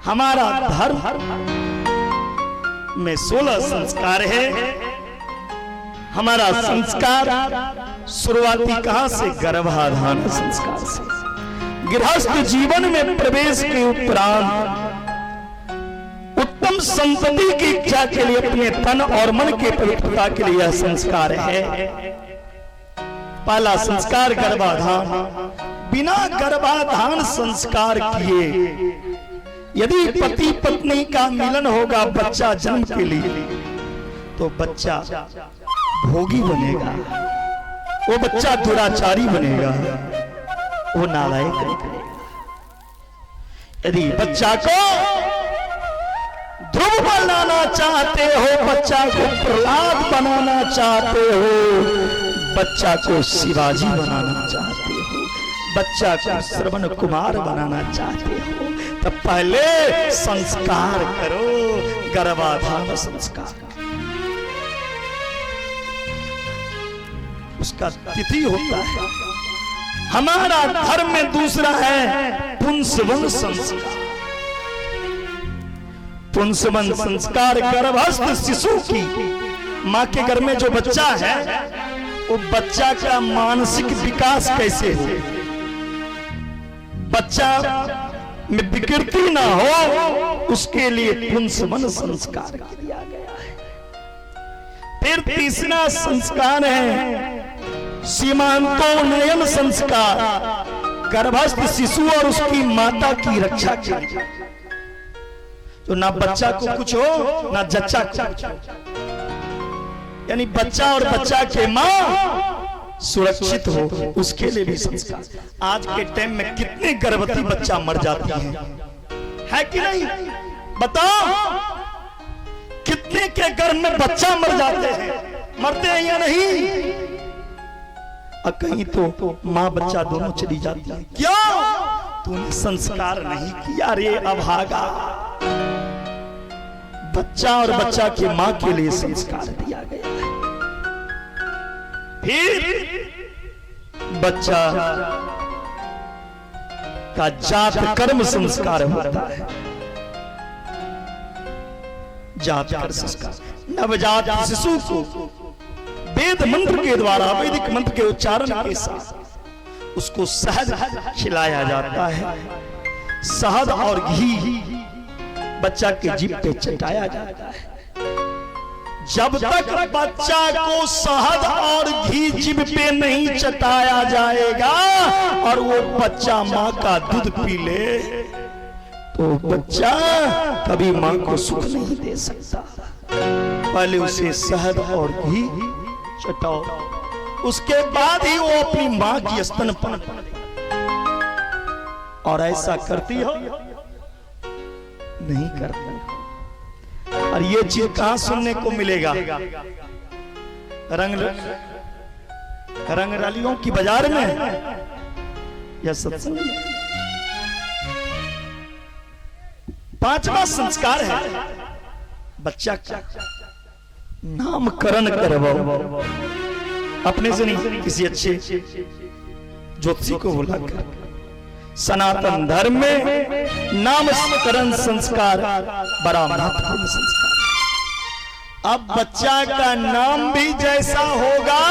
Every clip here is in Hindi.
हमारा धर्म में 16 संस्कार है। हमारा संस्कार शुरुआती कहां से? गर्भाधान संस्कार से। गृहस्थ जीवन में प्रवेश के उपरांत उत्तम संतति की इच्छा के लिए अपने तन और मन के पवित्रता के लिए यह संस्कार है। पहला संस्कार गर्भाधान। बिना गर्भाधान संस्कार किए यदि पति पत्नी का मिलन होगा बच्चा जन्म के लिए, तो बच्चा भोगी बनेगा, वो बच्चा दुराचारी बनेगा, वो नालायक बनेगा। यदि बच्चा को ध्रुव बनाना चाहते हो, बच्चा को प्रहलाद बनाना चाहते हो, बच्चा को शिवाजी बनाना चाहते हो, बच्चा को श्रवण कुमार बनाना चाहते हो, तो पहले संस्कार करो, गर्भाधान संस्कार। उसका तिथि होता है। हमारा धर्म में दूसरा है पुंसवन संस्कार। पुंसवन संस्कार गर्भस्थ शिशु की, मां के घर में जो बच्चा है वो बच्चा का मानसिक विकास कैसे हो, बच्चा में विकृति ना हो, उसके लिए पुंसवन संस्कार किया गया है। फिर तीसरा संस्कार है सीमांतोन्नयन संस्कार। गर्भस्थ शिशु और उसकी माता की रक्षा के लिए, तो ना बच्चा को कुछ हो ना जच्चा को कुछ हो, यानी बच्चा और बच्चा के मां सुरक्षित हो, उसके लिए भी संस्कार। आज के टाइम में कितने गर्भवती बच्चा मर जाती है कि नहीं? बताओ, कितने के गर्भ में बच्चा मर जाते हैं, मरते हैं या नहीं? और कहीं तो माँ बच्चा दोनों चली जाती है। क्यों? तूने संस्कार नहीं किया रे अभागा। बच्चा और बच्चा की माँ के लिए संस्कार दिया गया है। फिर बच्चा का जात कर्म संस्कार होता है। जात कर्म संस्कार। नवजात शिशु को वेद मंत्र के द्वारा, वैदिक मंत्र के उच्चारण के साथ उसको शहद खिलाया जाता है। शहद और घी बच्चा के जीभ पे चटाया जाता है। जब तक बच्चा को शहद और घी जीभ पे नहीं चटाया जाएगा और वो बच्चा माँ का दूध पी ले, तो बच्चा कभी माँ को सुख नहीं दे सकता। पहले उसे शहद और घी चटाओ, उसके बाद ही वो अपनी मां की स्तनपान करे। और ऐसा करती हो? नहीं करती। और ये चीज कहां सुनने को मिलेगा? रंगरलियों की बाजार में या सत्संग में। पांचवा संस्कार है बच्चा का नामकरण करवाओ। अपने से नहीं, किसी अच्छे ज्योतिषी को बुलाकर। सनातन धर्म में नामकरण संस्कार बड़ा महत्वपूर्ण संस्कार। अब बच्चा का नाम भी जैसा होगा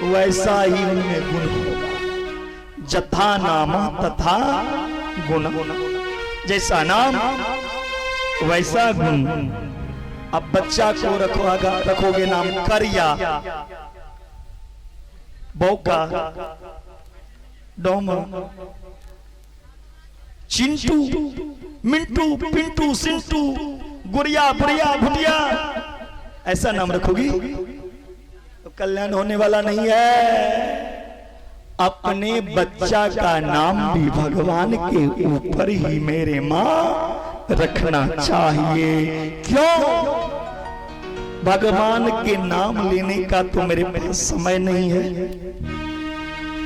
वैसा ही उनमें गुण होगा। जथा नामा तथा गुण। जैसा नाम वैसा गुण। अब बच्चा को रखोगे नाम करिया, बौका, डोमा, चिंटू, मिंटू, पिंटू, सिंटू, गुड़िया, बुढ़िया, भुटिया, ऐसा नाम रखोगी तो कल्याण होने वाला नहीं है। अपने बच्चा का नाम भी भगवान के ऊपर ही मेरे माँ रखना चाहिए। क्यों? भगवान के नाम लेने का तो मेरे पास समय नहीं है।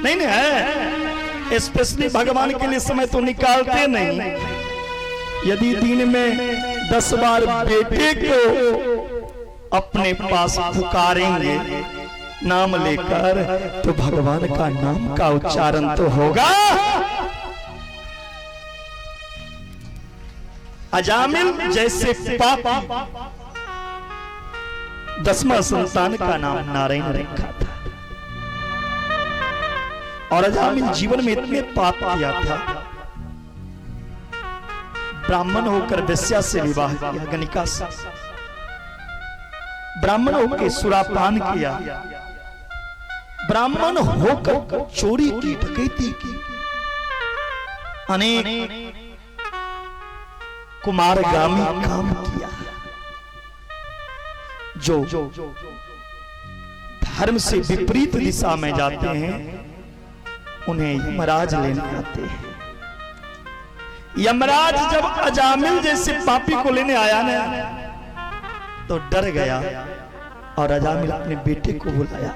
नहीं है, स्पेशली भगवान के लिए समय तो निकालते नहीं। यदि दिन में 10 बार बेटे को अपने पास पुकारेंगे नाम लेकर, तो भगवान का नाम का उच्चारण तो होगा। अजामिल जैसे पापी 10वां संतान का नाम नारायण रखा था। और अजामिल जीवन में इतने पाप किया था, ब्राह्मण होकर वेश्या से विवाह किया, गणिका से, ब्राह्मण होकर सुरापान किया, ब्राह्मण होकर चोरी की, डकैती की, अनेक कुमारगामी काम किया। जो धर्म से विपरीत दिशा में जाते हैं उन्हें यमराज लेने आते हैं। यमराज जब अजामिल जैसे पापी को लेने आया ना तो डर गया और अजामिल अपने बेटे को बुलाया,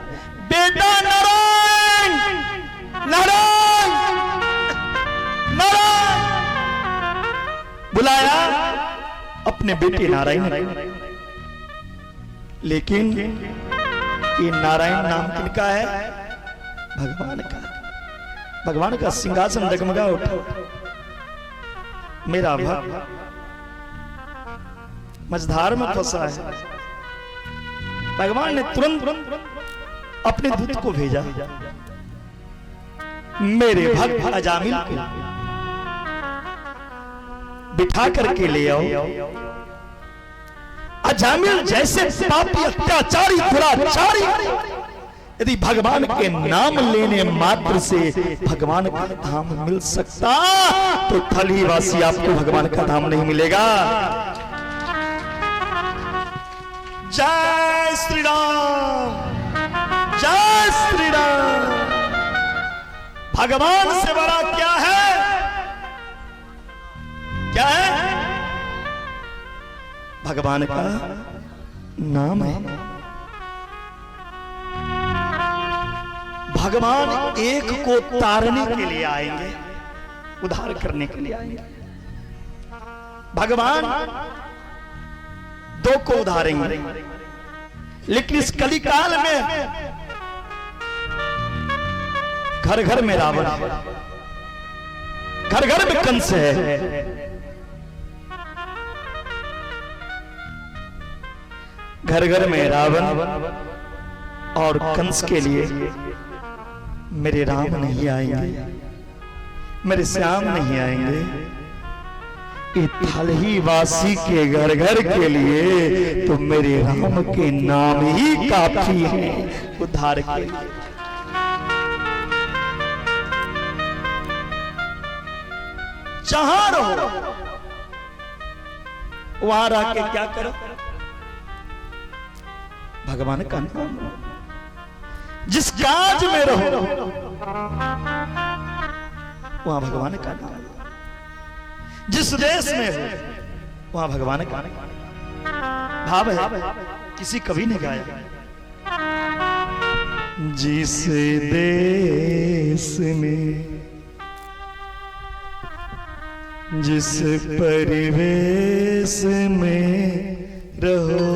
बेटा नारायण, नारायण, नारायण बुलाया अपने बेटे नारायण। लेकिन ये नारायण नाम किनका है? भगवान का। भगवान का सिंहासन डगमगा उठा। मेरा भक्त मझधार में फंसा है। भगवान ने तुरंत अपने दूत को भेजा, मेरे भक्त अजामिल को बिठा करके ले आओ। अजामिल जैसे पापी, अत्याचारी, दुराचारी यदि भगवान के नाम लेने मात्र से भगवान का धाम मिल सकता तो थलीवासी आपको भगवान का धाम नहीं मिलेगा। जय श्री राम, जय श्री राम। भगवान से बड़ा क्या है? क्या है? भगवान का नाम है। भगवान एक को तारने के लिए आएंगे, उद्धार करने के लिए आएंगे। भगवान दो को उधारेंगे, लेकिन इस कलिकाल में घर घर में रावण है, घर घर में कंस है। घर घर में रावण और कंस के लिए मेरे राम नहीं आएंगे, मेरे श्याम नहीं आएंगे। थलही वासी के घर घर के लिए तो मेरे राम के नाम ही काफी है उद्धार के लिए। जहां रहो वहां रह के क्या करो? भगवान का नाम। जिस काज में रहो वहां भगवान का नाम। जिस देश में हो वहां भगवान का भाव है। किसी कवि ने गाया, जिस देश में जिस परिवेश में रहो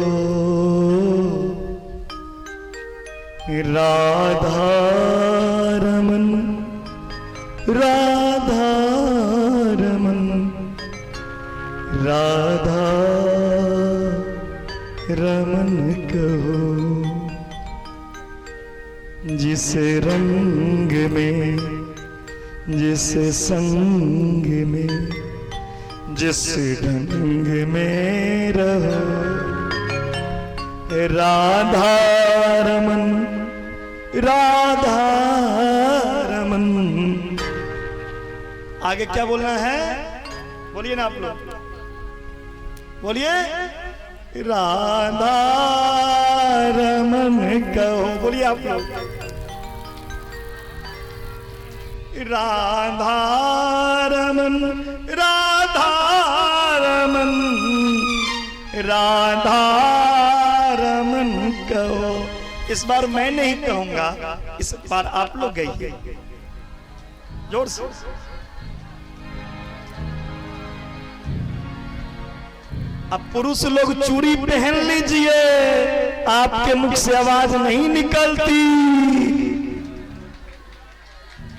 राधा रमन, राधा रमन, राधा रमन कहो। जिस रंग में जिस संग में जिस ढंग में रहो राधा रमन, राधा रमन। आगे क्या बोलना है? बोलिए ना आप लोग, बोलिए राधा रमन कहो। बोलिए आप लोग, राधा रमन, राधा रमन, राधा रमन कहो। इस बार मैं नहीं कहूंगा, इस बार आप लोग गाइए जोर से। अब पुरुष लोग चूड़ी पहन लीजिए, आपके मुख से आवाज नहीं निकलती।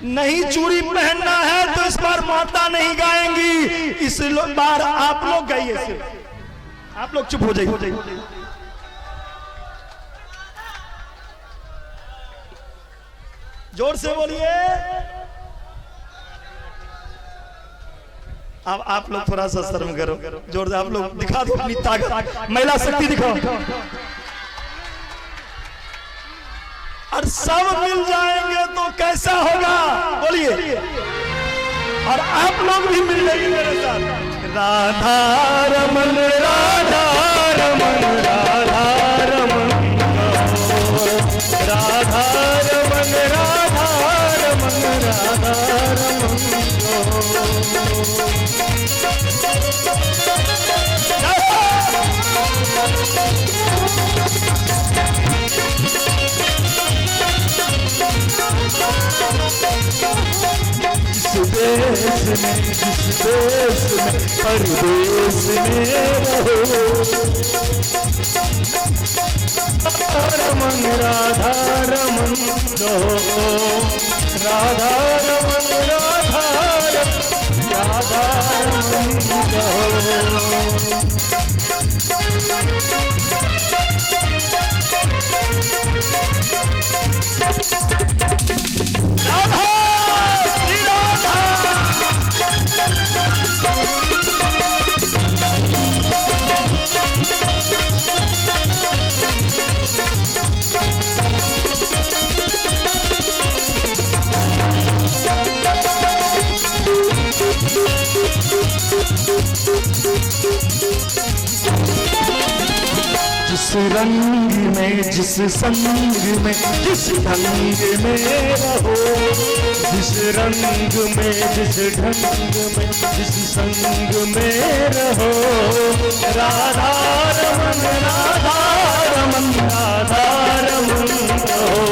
नहीं चूड़ी पहनना है तो इस बार माता नहीं गाएंगी, इस बार आप लोग गाइए, सिर्फ आप लोग चुप हो जाइए। जोर से बोलिए। अब आप लोग थोड़ा सा शर्म करो, जोर से आप लोग दिखा दो अपनी ताकत, महिला शक्ति दिखाओ। और सब मिल जाएंगे तो कैसा होगा, बोलिए। और आप लोग भी मिल जाएंगे मेरे साथ। राधा रमन राधा रमन राधा रमन राधा रमन राधा रमन राधा रमन। जिस देश में परदेश में रहो, रमन राधा रमन रहो, राधा रमन राधा राधा रमन रहो। जिस रंग में जिस संग में जिस ढंग में रहो, जिस रंग में जिस ढंग में जिस संग में रहो, राधा रमन राधा रमन राधा रमन रहो,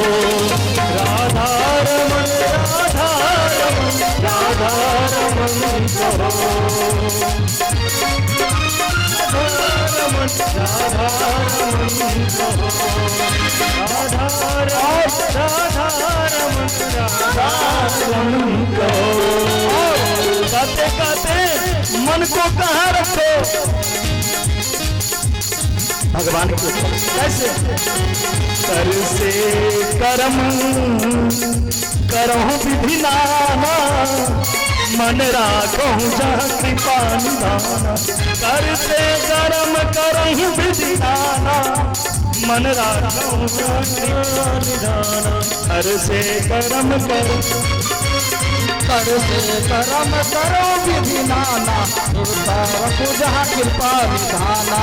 राधा रमन राधा रमन राधा रमन रहो। राधा रमन गाते गाते मन को कहाँ रखो, भगवान को कैसे कर से कर्म करो विधि नाना, मन राखो जहाँ कृपा निधाना। कर से कर्म करहु विधि नाना, मन राखो जहाँ कृपा निधाना। कर से कर्म करो, कर से कर्म करो विधि नाना, राखो जहाँ कृपा निधाना।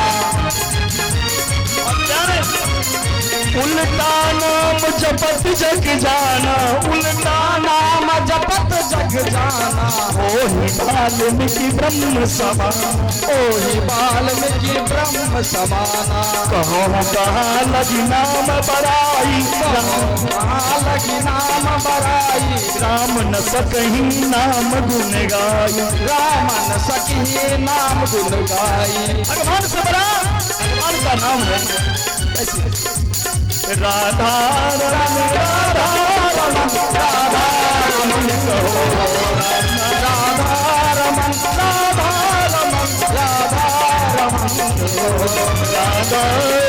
उल्टा नाम जपत जग जाना, उल्टा नाम जपत जग जाना। ओहि वाल्मीकि ब्रह्म समाना, ओहि वाल्मीकि ब्रह्म समाना। कहो कहाँ लगी नाम बड़ाई, कहाँ लगी नाम बड़ाई। राम न सकहीं नाम गुण गाई, राम न सकहीं नाम गुण गाई। भगवान से बड़ा भगवान का नाम है। राधा रमन राधा रमन राधा रमन कहो, राधा रमन राधा रमन राधा रमन कहो, राधा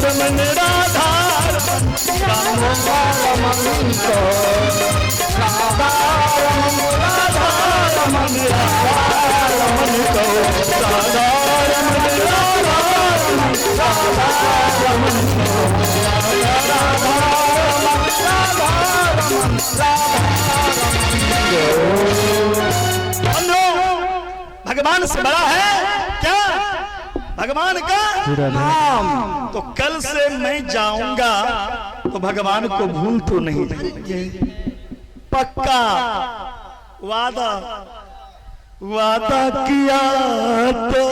रमन राधा रमन राधा रमन कहो, राधा रमन राधा रमन राधा रमन कहो, राधा रमन राधा रमन राधा रमन कहो। भगवान से बड़ा है क्या भगवान का नाम? तो कल से मैं जाऊंगा तो भगवान को भूल तो नहीं जाएंगे, पक्का वादा। वादा किया तो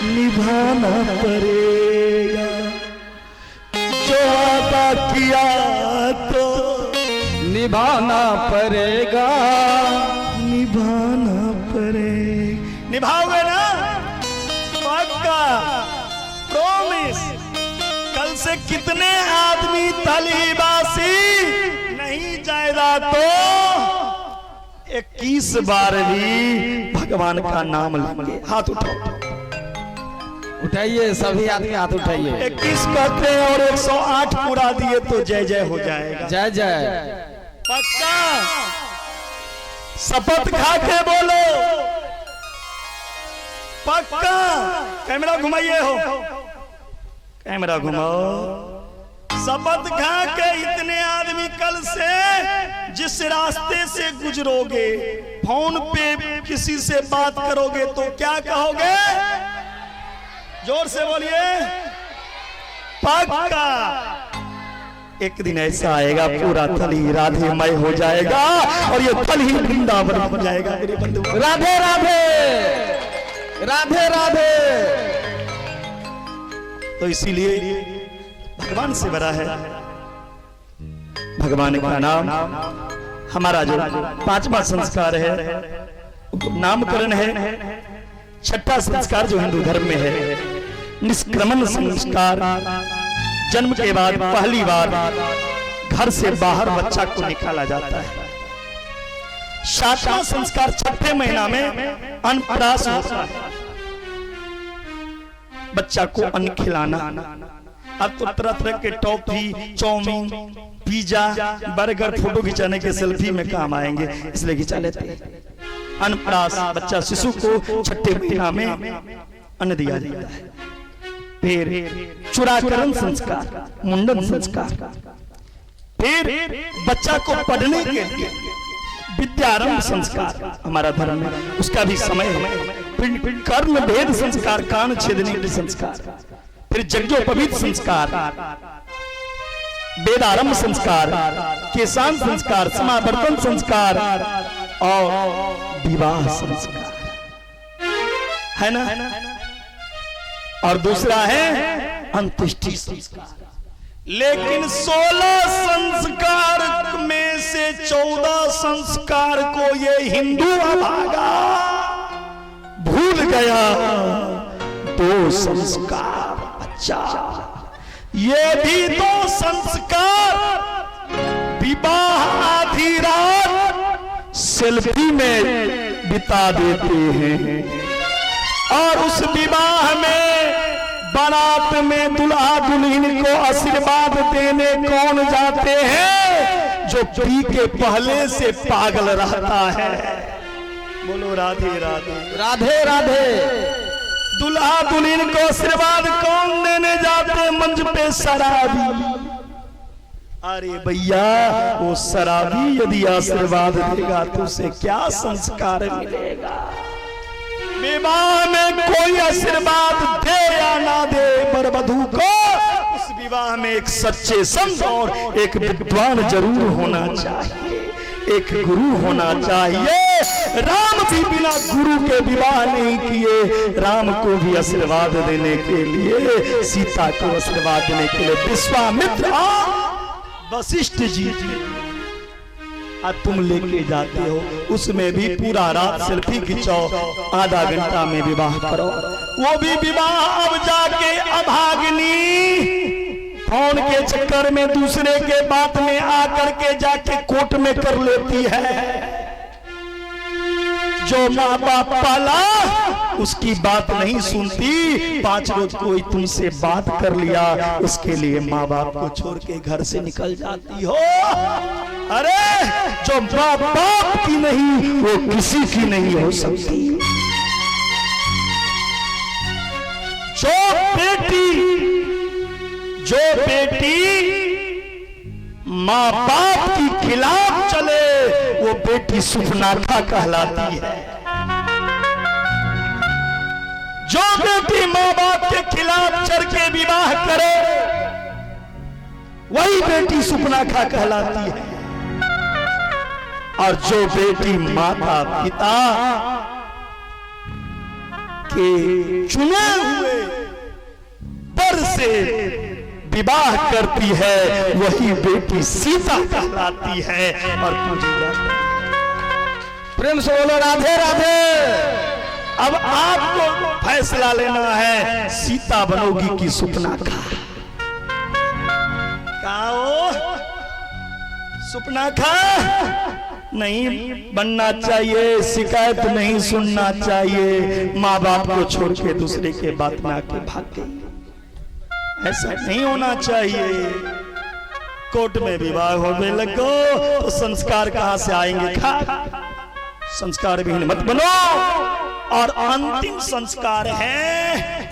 निभाना पड़ेगा, जो वादा किया तो निभाना पड़ेगा, निभाना पड़ेगा। निभाओगे ना? पक्का प्रॉमिस। कल से कितने आदमी तलीबासी नहीं जायदा तो 21 बार भी भगवान का नाम लेंगे। हाथ उठाओ, उठाइए सभी आदमी हाथ उठाइए। 21 कहते हैं और 108 पूरा दिए तो जय जय हो जाएगा। जय जय। पक्का शपथ खा के बोलो, पक्का। कैमरा घुमाइए हो, कैमरा घुमाओ। शपथ खा के इतने आदमी कल से जिस रास्ते से गुजरोगे, फोन पे किसी से बात करोगे तो क्या कहोगे? जोर से बोलिए, पक्का। एक दिन ऐसा आएगा पूरा थल ही राधेमय हो जाएगा और ये थल ही वृंदावन हो जाएगा मेरे बंधु। राधे राधे राधे राधे। तो इसीलिए भगवान से बड़ा है, भगवान का नाम। हमारा जो 5वां संस्कार है नामकरण है। छठा संस्कार जो हिंदू धर्म में है निष्क्रमण संस्कार। जन्म के बाद पहली बार घर से बाहर बच्चा को निकाला जाता है। 7वां संस्कार छठे महीना में अन्नप्राशन होता है, बच्चा को अन्न खिलाना। अब तो तरह तरह के toffee, chowmein, pizza, burger photo खिंचाने के सेल्फी में काम आएंगे, इसलिए खिंचा लेते हैं। अन्नप्राशन, बच्चा शिशु को छठे महीना में अन्न दिया जाता है। फिर चूड़ाकरण संस्कार, मुंडन संस्कार। फिर बच्चा को पढ़ने के लिए विद्यारंभ संस्कार हमारा धर्म में, उसका भी समय है। फिर कर्ण भेद संस्कार, कान छेदने के संस्कार। फिर यज्ञोपवीत संस्कार, वेदारंभ संस्कार, केशान संस्कार, समावर्तन संस्कार और विवाह संस्कार है ना। और दूसरा है अंत्येष्टि संस्कार। लेकिन 16 संस्कार में से 14 संस्कार को ये हिंदू अभागा भूल गया। 2 संस्कार बच्चा, ये भी 2 संस्कार विवाह आधी रात सेल्फी में बिता देते हैं। और उस विवाह में बारात में दुल्हा दुल्हन को आशीर्वाद देने कौन जाते हैं? जो पी के पहले से पागल रहता है। बोलो राधे राधे राधे राधे। दुल्हा दुल्हन को आशीर्वाद कौन देने जाते? मंच पे शराबी। अरे भैया, वो शराबी यदि आशीर्वाद देगा तो उसे क्या संस्कार मिलेगा? विवाह में कोई आशीर्वाद दे या ना दे, पर वधू को उस विवाह में एक सच्चे संत और एक विद्वान जरूर होना चाहिए, एक गुरु होना चाहिए। राम भी बिना गुरु के विवाह नहीं किए। राम को भी आशीर्वाद देने के लिए, सीता को आशीर्वाद देने के लिए विश्वामित्र वशिष्ठ जी तुम लेके जाते हो। उसमें भी पूरा रात सेल्फी खिंचाओ, आधा घंटा में विवाह करो। वो भी विवाह अब जाके अभागिनी फोन के चक्कर में दूसरे के बात में आकर के जाके कोर्ट में कर लेती है। जो माँ बाप पाला उसकी बात नहीं सुनती। 5 रोज कोई तुमसे बात कर लिया, उसके लिए माँ बाप को छोड़ के घर से निकल जाती हो। अरे जो माँ बाप की नहीं वो किसी की नहीं हो सकती। जो बेटी माँ बाप की खिलाफ चले वो बेटी सुफनाखा कहलाती है। जो बेटी माँ बाप के खिलाफ चल के विवाह करे वही बेटी सुफनाखा कहलाती है। और जो बेटी माता पिता के चुने हुए पर से विवाह करती है वही बेटी सीता कहलाती है। और प्रेम से बोलो राधे राधे। अब आपको फैसला लेना है, सीता बनोगी कि सुपनाखा। सुपनाखा नहीं बनना चाहिए, शिकायत नहीं सुनना चाहिए, माँ बाप को छोड़ के दूसरे के बात में आके भागे, ऐसा नहीं होना चाहिए। कोर्ट में विवाह होने लगो तो संस्कार कहां से आएंगे? संस्कार विहीन मत बनो। और अंतिम संस्कार है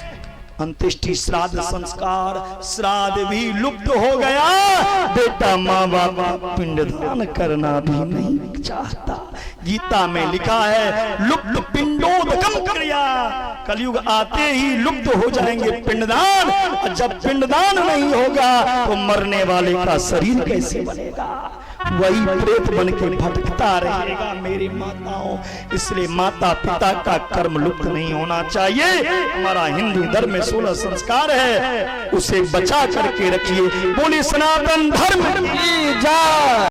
अंत्येष्टि श्राद्ध संस्कार। श्राद्ध भी लुप्त हो गया, बेटा माँ बाप पिंडदान करना भी नहीं चाहता। गीता में लिखा है लुप्त पिंडोदकम क्रिया, कलयुग आते ही लुप्त हो जाएंगे पिंडदान। और जब पिंडदान नहीं होगा तो मरने वाले का शरीर कैसे बनेगा? वही प्रेत बन के भटकता रहेगा मेरी माताओं। इसलिए माता पिता का कर्म लुप्त नहीं होना चाहिए। हमारा हिंदू धर्म में 16 संस्कार है, उसे बचा करके रखिए। बोले सनातन धर्म की जय।